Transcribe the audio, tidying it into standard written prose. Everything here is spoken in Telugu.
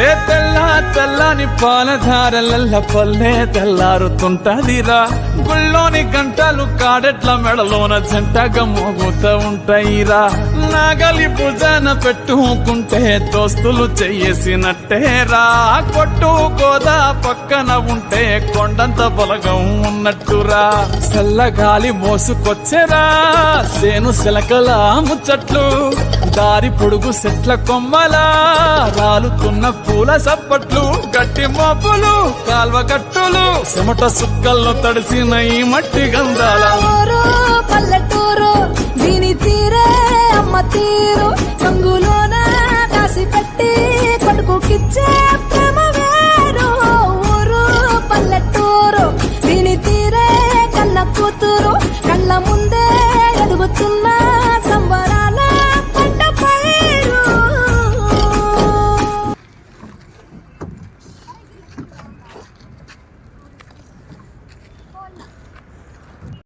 ఏ తెల్లని పాలధారలల్ల పల్లె తెల్లారుతుంటదిరా. గుళ్ళోని గంటలు కాడెట్ల మెడలోన జంటగా మోగుతూ ఉంటాయిరా. నాగలి భుజాన పెట్టుకుంటే దోస్తులు చెయ్యేసినట్టేరా. కొట్టు గోదా పక్కన ఉంటే కొండంత బలగం ఉన్నట్టురా. చల్లగాలి మోసుకొచ్చెరా సేను శిలకల ముచ్చట్లు. దారి పొడుగు చెట్ల కొమ్మలా రాలుతున్న పూల సప్పట్లు. గట్టి మోపులు కాల్వ గట్టులు చెమట సుక్కల్లో తడిసిన ఈ మట్టి గంధాల పల్లెటూరు దీని తీరే అమ్మ తీరు.